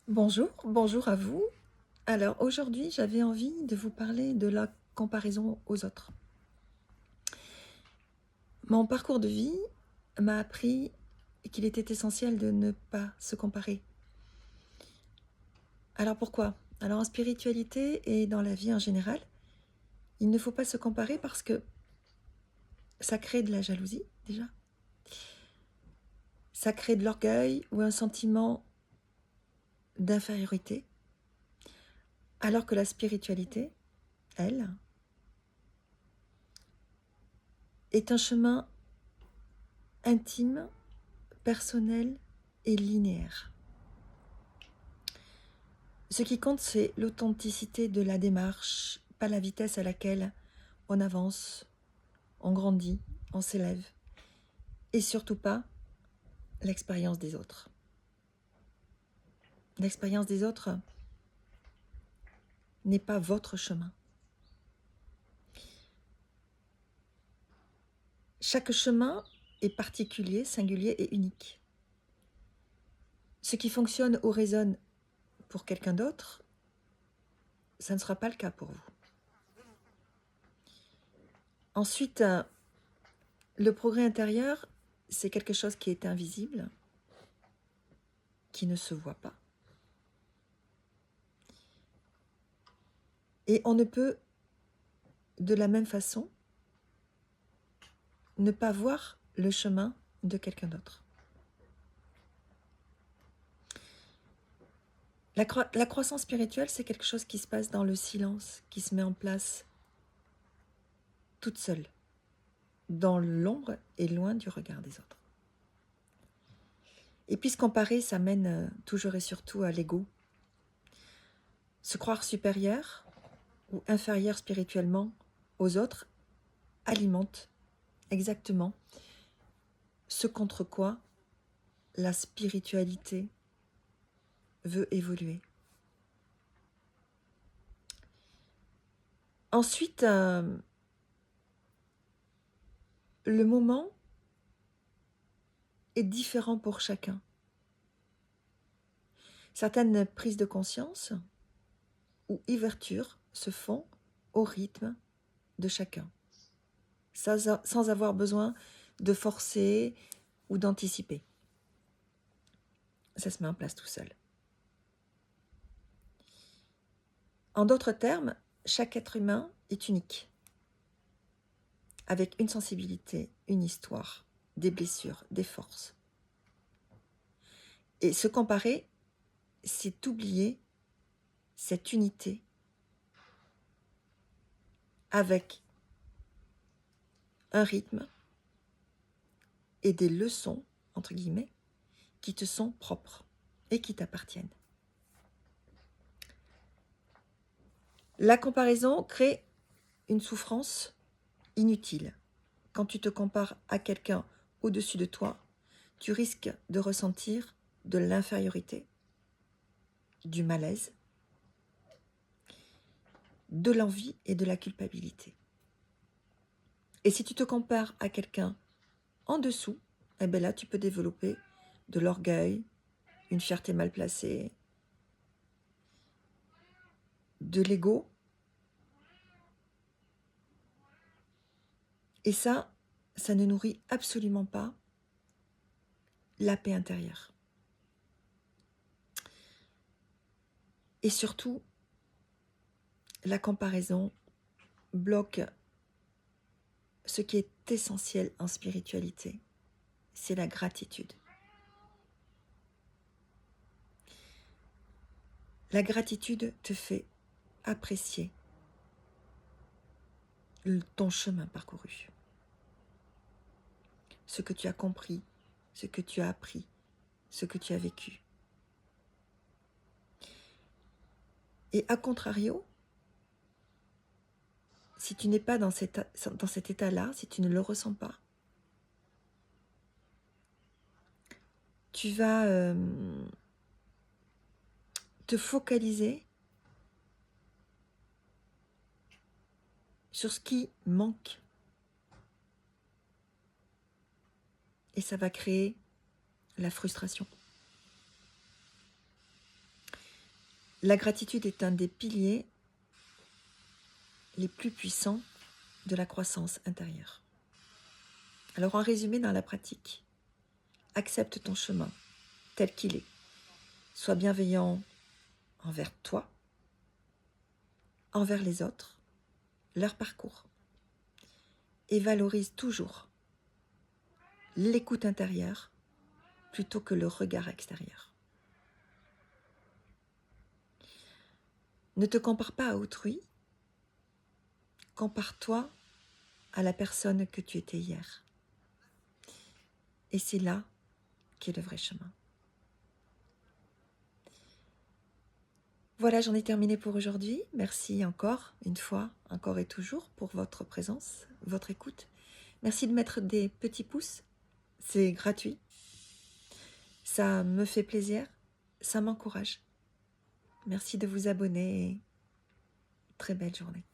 Bonjour, bonjour à vous. Alors aujourd'hui, j'avais envie de vous parler de la comparaison aux autres. Mon parcours de vie m'a appris qu'il était essentiel de ne pas se comparer. Alors pourquoi? Alors en spiritualité et dans la vie en général, il ne faut pas se comparer parce que ça crée de la jalousie déjà. Ça crée de l'orgueil ou un sentiment d'infériorité. Alors que la spiritualité, elle, est un chemin intime, personnel et linéaire. Ce qui compte, c'est l'authenticité de la démarche, pas la vitesse à laquelle on avance, on grandit, on s'élève, et surtout pas l'expérience des autres. L'expérience des autres n'est pas votre chemin. Chaque chemin est particulier, singulier et unique. Ce qui fonctionne ou résonne pour quelqu'un d'autre, ça ne sera pas le cas pour vous. Ensuite, le progrès intérieur, c'est quelque chose qui est invisible, qui ne se voit pas. Et on ne peut, de la même façon, ne pas voir le chemin de quelqu'un d'autre. La croissance spirituelle, c'est quelque chose qui se passe dans le silence, qui se met en place toute seule, dans l'ombre et loin du regard des autres. Et puis se comparer, ça mène toujours et surtout à l'ego. Se croire supérieur ou inférieur spirituellement aux autres alimente exactement ce contre quoi la spiritualité veut évoluer. Ensuite, le moment est différent pour chacun. Certaines prises de conscience ou ouvertures se font au rythme de chacun, sans avoir besoin de forcer ou d'anticiper. Ça se met en place tout seul. En d'autres termes, chaque être humain est unique, avec une sensibilité, une histoire, des blessures, des forces. Et se comparer, c'est oublier cette unité avec un rythme et des leçons, entre guillemets, qui te sont propres et qui t'appartiennent. La comparaison crée une souffrance inutile. Quand tu te compares à quelqu'un au-dessus de toi, tu risques de ressentir de l'infériorité, du malaise, de l'envie et de la culpabilité. Et si tu te compares à quelqu'un en dessous, eh bien là, tu peux développer de l'orgueil, une fierté mal placée, de l'ego. Et ça ne nourrit absolument pas la paix intérieure. Et surtout, la comparaison bloque ce qui est essentiel en spiritualité, c'est la gratitude. La gratitude te fait apprécier ton chemin parcouru, ce que tu as compris, ce que tu as appris, ce que tu as vécu. Et à contrario, si tu n'es pas dans cet état-là, si tu ne le ressens pas, tu vas te focaliser sur ce qui manque. Et ça va créer la frustration. La gratitude est un des piliers les plus puissants de la croissance intérieure. Alors en résumé, dans la pratique, accepte ton chemin tel qu'il est. Sois bienveillant envers toi, envers les autres, leur parcours, et valorise toujours l'écoute intérieure plutôt que le regard extérieur. Ne te compare pas à autrui, compare-toi à la personne que tu étais hier. Et c'est là qu'est le vrai chemin. Voilà, j'en ai terminé pour aujourd'hui. Merci encore, une fois, encore et toujours, pour votre présence, votre écoute. Merci de mettre des petits pouces, c'est gratuit. Ça me fait plaisir, ça m'encourage. Merci de vous abonner et très belle journée.